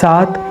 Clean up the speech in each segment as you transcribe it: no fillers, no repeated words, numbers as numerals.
7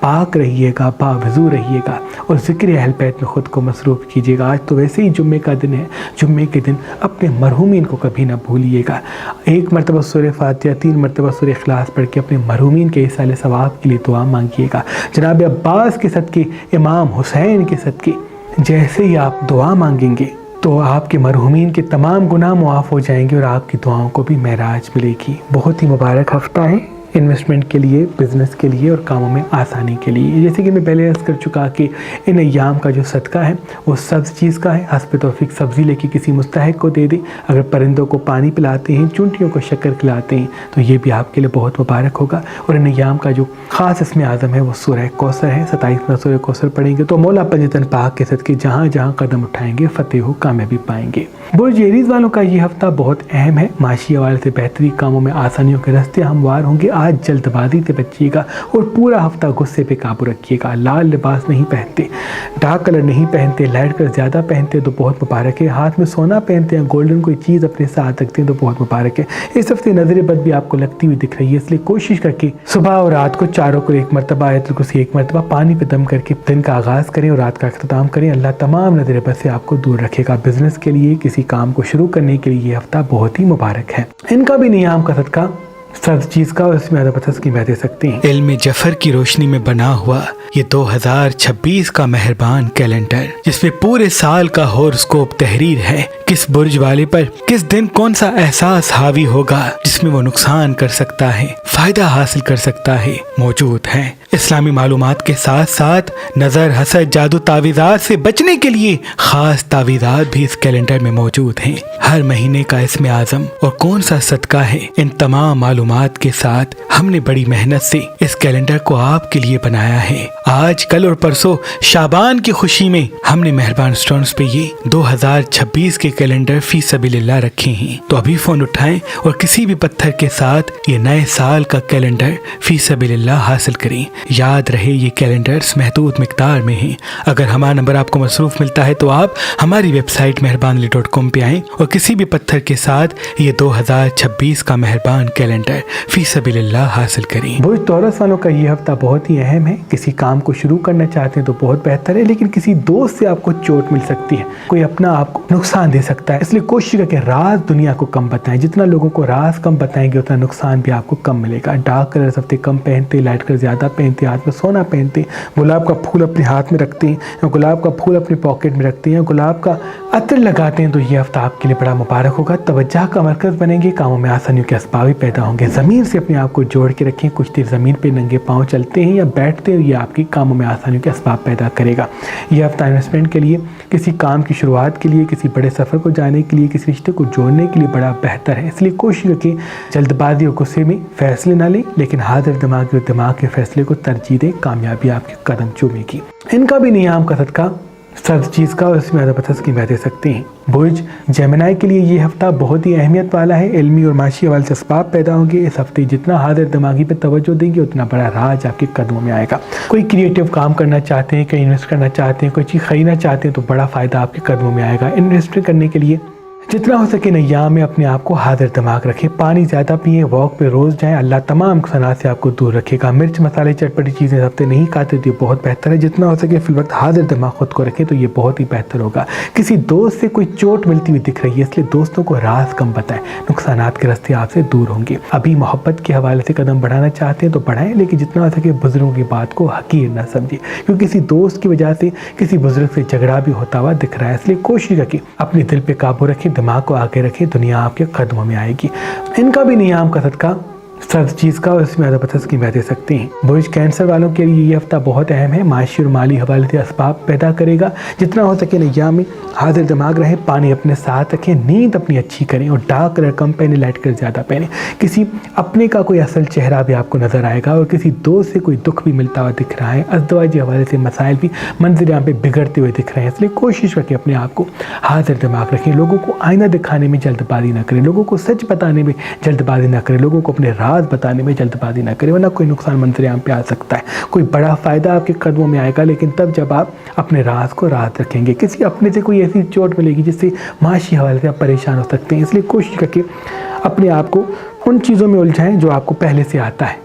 پاک رہیے گا، باوضو رہیے گا اور ذکر اہل بیت میں خود کو مصروف کیجیے گا۔ آج تو ویسے ہی جمعے کا دن ہے، جمعے کے دن اپنے مرحومین کو کبھی نہ بھولیے گا۔ 1 مرتبہ سورہ فاتحہ، 3 مرتبہ سورہ اخلاص پڑھ کے اپنے مرحومین کے ایصال ثواب کے لیے دعا مانگیے گا۔ جناب عباس کے صدقے، امام حسین کے صدقے جیسے ہی آپ دعا مانگیں گے تو آپ کے مرحومین کے تمام گناہ معاف ہو جائیں گے اور آپ کی دعاؤں کو بھی معراج ملے گی۔ بہت ہی مبارک ہفتہ ہے انویسٹمنٹ کے لیے، بزنس کے لیے اور کاموں میں آسانی کے لیے۔ جیسے کہ میں پہلے عرض کر چکا کہ ان ایام کا جو صدقہ ہے وہ سبز چیز کا ہے۔ حسب توفیق سبزی لے کے کسی مستحق کو دے دیں۔ اگر پرندوں کو پانی پلاتے ہیں، چونٹیوں کو شکر کھلاتے ہیں تو یہ بھی آپ کے لیے بہت مبارک ہوگا۔ اور ان ایام کا جو خاص اسم اعظم ہے وہ سورہ کوثر ہے۔ 27واں سورہ کوثر پڑھیں گے تو مولا پنجتن پاک کے صدقے جہاں جہاں قدم اٹھائیں گے فتح و کامیابی پائیں گے۔ برج ایریز والوں کا یہ ہفتہ بہت اہم ہے۔ معاشی حوالے سے بہتری، کاموں میں آسانیوں کے راستے ہموار ہوں گے۔ آج جلد بازی سے بچیے گا اور پورا ہفتہ غصے پہ قابو رکھیے گا۔ لال لباس نہیں پہنتے، ڈارک کلر نہیں پہنتے، لائٹ کلر زیادہ پہنتے تو بہت مبارک ہے۔ ہاتھ میں سونا پہنتے ہیں، گولڈن کوئی چیز اپنے ساتھ رکھتے ہیں تو بہت مبارک ہے۔ اس ہفتے نظر بد بھی آپ کو لگتی ہوئی دکھ رہی ہے، اس لیے کوشش کر کے صبح اور رات کو چاروں کو 1 مرتبہ آیت الکرسی 1 مرتبہ پانی پہ دم کر کے دن کا آغاز کریں اور رات کا اختتام کریں۔ اللہ تمام نظر بد سے آپ کو دور رکھے گا۔ بزنس کے لیے، کسی کام کو شروع کرنے کے لیے یہ ہفتہ بہت ہی مبارک ہے۔ ان کا بھی نیام کا صدقہ سب چیز کا اس میں پتہ کی میں دے سکتے ہیں۔ علم جفر کی روشنی میں بنا ہوا یہ 2026 کا مہربان کیلنڈر، جس میں پورے سال کا ہورoscope تحریر ہے۔ کس برج والے پر کس دن کون سا احساس حاوی ہوگا جس میں وہ نقصان کر سکتا ہے، فائدہ حاصل کر سکتا ہے، موجود ہے۔ اسلامی معلومات کے ساتھ ساتھ نظر، حسد، جادو، تعویذات سے بچنے کے لیے خاص تعویذات بھی اس کیلنڈر میں موجود ہیں۔ ہر مہینے کا اسم اعظم اور کون سا صدقہ ہے، ان تمام معلومات کے ساتھ ہم نے بڑی محنت سے اس کیلنڈر کو آپ کے لیے بنایا ہے۔ آج، کل اور پرسوں شعبان کی خوشی میں ہم نے مہربان اسٹونز پہ یہ 2026 کے کیلنڈر فی سبیل اللہ رکھے ہیں۔ تو ابھی فون اٹھائیں اور کسی بھی پتھر کے ساتھ یہ نئے سال کا کیلنڈر فی سبیل اللہ حاصل کریں۔ یاد رہے یہ کیلنڈرز محدود مقدار میں ہیں۔ اگر ہمارا نمبر آپ کو مصروف ملتا ہے تو آپ ہماری ویب سائٹ mehrabanali.com پہ آئیں اور کسی بھی پتھر کے ساتھ یہ 2026 کا مہربان کیلنڈر فی سبیل اللہ حاصل کریں۔ برج تورس والوں کا یہ ہفتہ بہت ہی اہم ہے۔ کسی کام کو شروع کرنا چاہتے ہیں تو بہت بہتر ہے، لیکن کسی دوست سے آپ کو چوٹ مل سکتی ہے، کوئی اپنا آپ کو نقصان دے سکتا ہے۔ اس لیے کوشش کریں کہ راز دنیا کو کم بتائیں۔ جتنا لوگوں کو راز کم بتائیں گے اتنا نقصان بھی آپ کو کم ملے گا۔ ڈارک کلر ہفتے کم پہنتے، لائٹ کلر زیادہ پہنتے، ہاتھ میں سونا پہنتے، گلاب کا پھول اپنے ہاتھ میں رکھتے ہیں یا گلاب کا پھول اپنے پاکٹ میں رکھتے ہیں، گلاب کا عطر لگاتے ہیں تو یہ ہفتہ آپ کے لیے بڑا مبارک ہوگا۔ توجہ کا مرکز بنیں گے، کاموں میں آسانیوں کے اسباب پیدا ہوں گے۔ زمین سے اپنے آپ کو جوڑ کے رکھیں۔ کچھ دیر زمین پہ ننگے پاؤں چلتے ہیں یا بیٹھتے ہیں، یہ آپ کی کاموں میں آسانیوں کے اسباب پیدا کرے گا۔ یہ ہفتہ انویسٹمنٹ کے لیے، کسی کام کی شروعات کے لیے، کسی بڑے سفر کو جانے کے لیے، کسی رشتے کو جوڑنے کے لیے بڑا بہتر ہے۔ اس لیے کوشش رکھیں جلد بازی اور غصے میں فیصلے نہ لیں، لیکن حاضر دماغ کے فیصلے کو ترجیح دیں۔ کامیابی آپ کے قدم چومے گی۔ ان کا بھی نیام کا صدقہ سب چیز کا اور اس میں پتھر کی میں دے سکتے ہیں۔ برج جیمنائی کے لیے یہ ہفتہ بہت ہی اہمیت والا ہے۔ علمی اور معاشی حوالے سے اسباب پیدا ہوں گے۔ اس ہفتے جتنا حاضر دماغی پہ توجہ دیں گے اتنا بڑا راج آپ کے قدموں میں آئے گا۔ کوئی کریٹیو کام کرنا چاہتے ہیں، کوئی انویسٹ کرنا چاہتے ہیں، کوئی چیز خریدنا چاہتے ہیں تو بڑا فائدہ آپ کے قدموں میں آئے گا۔ انویسٹ کرنے کے لیے جتنا ہو سکے ایام میں اپنے آپ کو حاضر دماغ رکھیں، پانی زیادہ پئیں، واک پہ روز جائیں۔ اللہ تمام نقصانات سے آپ کو دور رکھے گا۔ مرچ مسالے چٹپٹی چیزیں ہفتے نہیں کھاتے تو یہ بہت بہتر ہے۔ جتنا ہو سکے فی الوقت حاضر دماغ خود کو رکھیں تو یہ بہت ہی بہتر ہوگا۔ کسی دوست سے کوئی چوٹ ملتی ہوئی دکھ رہی ہے، اس لیے دوستوں کو راز کم بتائیں، نقصانات کے راستے آپ سے دور ہوں گے۔ ابھی محبت کے حوالے سے قدم بڑھانا چاہتے ہیں تو بڑھائیں، لیکن جتنا ہو سکے بزرگوں کی بات کو حقیر نہ سمجھیں، کیونکہ کسی دوست کی وجہ سے کسی بزرگ سے جھگڑا بھی ہوتا ہوا دکھ رہا ہے۔ اس لیے کوشش رکھیں اپنے دل پہ قابو رکھیں، دماغ کو آگے رکھیں، دنیا آپ کے قدموں میں آئے گی۔ ان کا بھی نیام کا صدقہ سب چیز کا اور اس میں پتھر کی میں دے سکتے ہیں۔ برج کینسر والوں کے لیے یہ ہفتہ بہت اہم ہے، معاشی اور مالی حوالے سے اسباب پیدا کرے گا۔ جتنا ہو سکے ایام میں حاضر دماغ رہیں، پانی اپنے ساتھ رکھیں، نیند اپنی اچھی کریں اور ڈارک کلر کم پہنیں، لائٹ کلر زیادہ پہنیں۔ کسی اپنے کا کوئی اصل چہرہ بھی آپ کو نظر آئے گا اور کسی دوست سے کوئی دکھ بھی ملتا ہوا دکھ رہا ہے۔ ازدواجی حوالے سے مسائل بھی منظر عام پہ بگڑتے ہوئے دکھ رہے ہیں، اس لیے کوشش رکھیں اپنے آپ کو حاضر دماغ رکھیں۔ لوگوں کو آئینہ دکھانے میں جلد بازی نہ کریں، لوگوں کو سچ بتانے میں جلد بازی نہ کریں، لوگوں کو اپنے راز بتانے میں جلد بازی نہ کریں، ورنہ کوئی نقصان منظر عام پہ آ سکتا ہے۔ کوئی بڑا فائدہ آپ کے قدموں میں آئے گا، لیکن تب جب آپ اپنے راز کو راز رکھیں گے۔ کسی اپنے سے کوئی ایسی چوٹ ملے گی جس سے معاشی حوالے سے آپ پریشان ہو سکتے ہیں، اس لیے کوشش کریں اپنے آپ کو ان چیزوں میں الجھائیں جو آپ کو پہلے سے آتا ہے،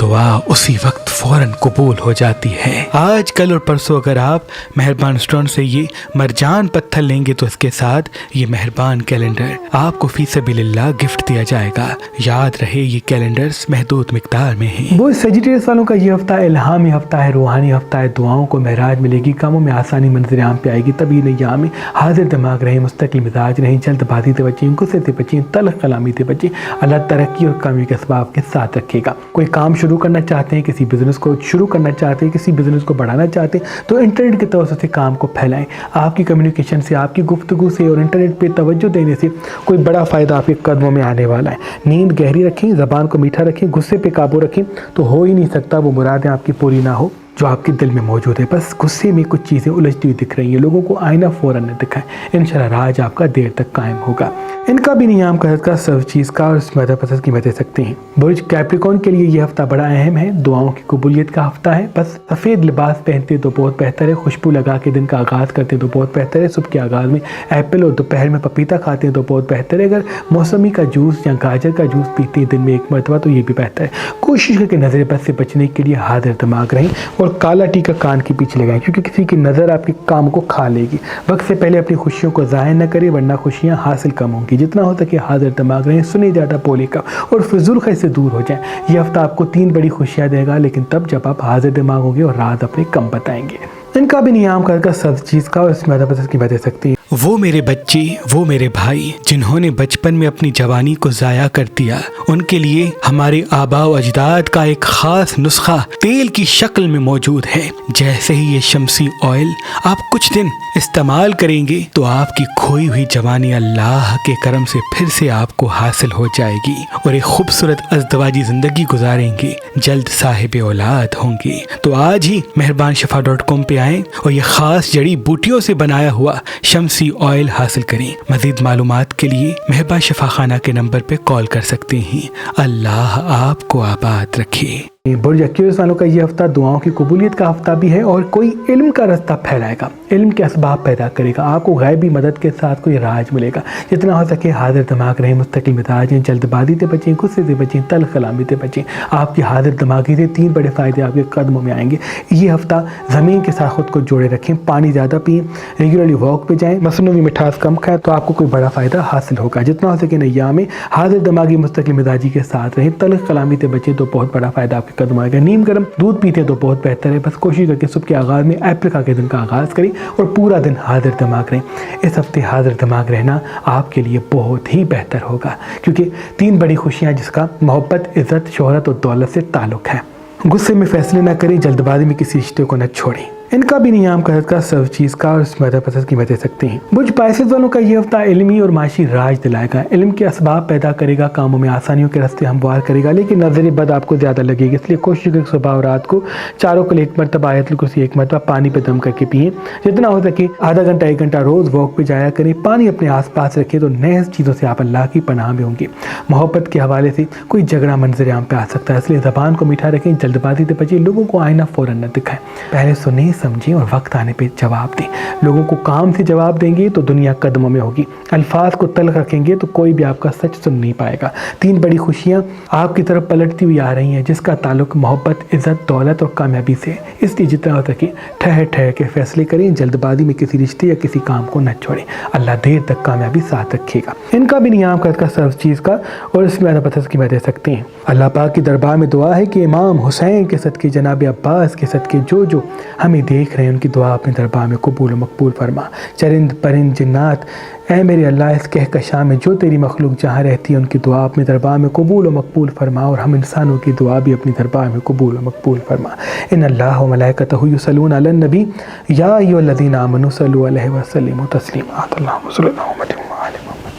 دعا اسی وقت فوراً قبول ہو جاتی ہے۔ آج کل اور پرسوں اگر آپ مہربان اسٹون سے یہ مرجان پتھر لیں گے تو اس کے ساتھ یہ مہربان کیلنڈر آپ کو فی سبیل اللہ گفٹ دیا جائے گا۔ یاد رہے یہ کیلنڈرز محدود مقدار میں ہیں۔ وہ سیجیٹیریس والوں کا یہ ہفتہ الہامی ہفتہ ہے، روحانی ہفتہ ہے، دعاؤں کو معراج ملے گی، کاموں میں آسانی منظر عام پہ آئے گی، طبی ایام میں حاضر دماغ رہیں، مستقل مزاج رہیں، جلد بازی سے بچیں، غصے سے بچیں، تلخ کلامی سے بچیں۔ اللہ ترقی اور کامیابی کے اسباب کے ساتھ رکھے گا۔ کوئی کام شروع کرنا چاہتے ہیں، کسی بزنس کو شروع کرنا چاہتے ہیں، کسی بزنس کو بڑھانا چاہتے ہیں تو انٹرنیٹ کے توسط سے کام کو پھیلائیں۔ آپ کی کمیونیکیشن سے، آپ کی گفتگو سے اور انٹرنیٹ پہ توجہ دینے سے کوئی بڑا فائدہ آپ کے قدموں میں آنے والا ہے۔ نیند گہری رکھیں، زبان کو میٹھا رکھیں، غصے پہ قابو رکھیں تو ہو ہی نہیں سکتا وہ مرادیں آپ کی پوری نہ ہو جو آپ کے دل میں موجود ہے۔ بس غصے میں کچھ چیزیں الجھتی ہوئی دکھ رہی ہیں، لوگوں کو آئینہ فوراً نہ دکھائیں، انشاءاللہ راج آپ کا دیر تک قائم ہوگا۔ ان کا بھی نیام قدرت کا سب چیز کا اور اس میں پسند قیمت دے سکتے ہیں۔ برج کیپریکون کے لیے یہ ہفتہ بڑا اہم ہے، دعاؤں کی قبولیت کا ہفتہ ہے۔ بس سفید لباس پہنتے تو بہت بہتر ہے، خوشبو لگا کے دن کا آغاز کرتے تو بہت بہتر ہے، صبح کے آغاز میں ایپل اور دوپہر میں پپیتا کھاتے ہیں تو بہت بہتر ہے، اگر موسمی کا جوس یا گاجر کا جوس پیتے ہیں دن میں ایک مرتبہ تو یہ بھی بہتر ہے۔ کوشش کر کے نظر بد سے بچنے کے لیے حاضر دماغ رہیں اور کالا ٹیکا کان کے پیچھے لگائیں کیونکہ کسی کی نظر آپ کے کام کو کھا لے گی۔ وقت سے پہلے اپنی خوشیوں کو ظاہر نہ کریں ورنہ خوشیاں حاصل کم ہوں گی۔ جتنا ہو سکے حاضر دماغ رہیں، سنیں زیادہ بولے کم اور فضول خرچ سے دور ہو جائیں۔ یہ ہفتہ آپ کو 3 بڑی خوشیاں دے گا لیکن تب جب آپ حاضر دماغ ہوں گے اور راز اپنے کم بتائیں گے۔ ان کا بھی نیام کا سب چیز کا اور اس میں پسند کی باتیں سکتی ہیں۔ وہ میرے بچے، وہ میرے بھائی جنہوں نے بچپن میں اپنی جوانی کو ضائع کر دیا، ان کے لیے ہمارے آباء و اجداد کا ایک خاص نسخہ تیل کی شکل میں موجود ہے۔ جیسے ہی یہ شمسی آئل آپ کچھ دن استعمال کریں گے تو آپ کی کھوئی ہوئی جوانی اللہ کے کرم سے پھر سے آپ کو حاصل ہو جائے گی اور ایک خوبصورت ازدواجی زندگی گزاریں گے، جلد صاحب اولاد ہوں گے۔ تو آج ہی مہربانشفا.com پہ آئیں اور یہ خاص جڑی بوٹیوں سے بنایا ہوا شمسی آئل حاصل کریں۔ مزید معلومات کے لیے مہربان شفا خانہ کے نمبر پہ کال کر سکتے ہیں۔ اللہ آپ کو آباد رکھے۔ برج ایکویرس والوں کا یہ ہفتہ دعاؤں کی قبولیت کا ہفتہ بھی ہے اور کوئی علم کا رستہ پھیلائے گا، علم کے اسباب پیدا کرے گا، آپ کو غیبی مدد کے ساتھ کوئی راج ملے گا۔ جتنا ہو سکے حاضر دماغ رہیں، مستقل مزاج ہیں، جلد بازی سے بچیں، غصے سے بچیں، تلخ کلامی سے بچیں۔ آپ کی حاضر دماغی سے 3 بڑے فائدے آپ کے قدموں میں آئیں گے۔ یہ ہفتہ زمین کے ساتھ خود کو جوڑے رکھیں، پانی زیادہ پئیں، ریگولرلی واک پہ جائیں، مصنوعی مٹھاس کم کھائیں تو آپ کو کوئی بڑا فائدہ حاصل ہوگا۔ جتنا ہو سکے ایام میں حاضر دماغی مستقل مزاجی کے ساتھ رہیں، تلخ کلامی سے بچیں تو بہت بڑا فائدہ آپ کے قدموں آئے گا۔ نیم گرم دودھ پیتے تو بہت بہتر ہے، بس کوشش کر کے صبح کے آغاز میں ایپل کھا کے دن کا آغاز کریں اور پورا دن حاضر دماغ رہیں۔ اس ہفتے حاضر دماغ رہنا آپ کے لیے بہت ہی بہتر ہوگا کیونکہ 3 بڑی خوشیاں جس کا محبت، عزت، شہرت اور دولت سے تعلق ہے۔ غصے میں فیصلے نہ کریں، جلد بازی میں کسی رشتے کو نہ چھوڑیں۔ ان کا بھی نیام قدرت کا سب چیز کا اور اس میں پسند کی باتیں سکتے ہیں۔ برج پائسز والوں کا یہ ہفتہ علمی اور معاشی راج دلائے گا، علم کے اسباب پیدا کرے گا، کاموں میں آسانیوں کے راستے ہموار کرے گا، لیکن نظر بد آپ کو زیادہ لگے گی، اس لیے کوشش کریں صبح اور رات کو 4 اوقات 1 مرتبہ آیت الکرسی 1 مرتبہ پانی پہ دم کر کے پئیں۔ جتنا ہو سکے آدھا گھنٹہ 1 گھنٹہ روز واک پہ جایا کریں، پانی اپنے آس پاس رکھیں تو نئے چیزوں سے آپ اللہ کی پناہ میں ہوں گے۔ محبت کے حوالے سے کوئی جھگڑا منظر عام پہ آ سکتا ہے، اس لیے زبان کو میٹھا رکھیں، جلد بازی سے بچیں، لوگوں کو آئینہ فوراً نہ دکھائیں، پہلے سنیں سمجھیں اور وقت آنے پہ جواب دیں۔ لوگوں کو کام سے جواب دیں گے تو دنیا قدموں میں ہوگی، الفاظ کو تلخ رکھیں گے تو کوئی بھی آپ کا سچ سن نہیں پائے گا۔ 3 بڑی خوشیاں آپ کی طرف پلٹتی ہوئی آ رہی ہیں جس کا تعلق محبت، عزت، دولت اور کامیابی سے، اس لیے جتنا ہو سکے ٹھہر ٹھہر کے فیصلے کریں، جلد بازی میں کسی رشتے یا کسی کام کو نہ چھوڑیں، اللہ دیر تک کامیابی ساتھ رکھے گا۔ ان کا بھی نیام قدرت کا سب چیز کا اور اس میں پسند کی باتیں سکتے ہیں۔ اللہ پاک کی دربار میں دعا ہے کہ امام حسین کے صدقے، جناب عباس کے صدقے جو ہمیں دیکھ رہے ہیں ان کی دعا اپنے دربار میں قبول و مقبول فرما۔ چرند پرند جنات، اے میرے اللہ اس کہکشاں میں جو تیری مخلوق جہاں رہتی ہے ان کی دعا اپنے دربار میں قبول و مقبول فرما اور ہم انسانوں کی دعا بھی اپنی دربار میں قبول و مقبول فرما۔ ان اللہ و ملائکتہ یصلون علی النبی یا ایھا الذین آمنوا صلوا علیہ وسلموا تسلیما۔ اللہم صل علی محمد۔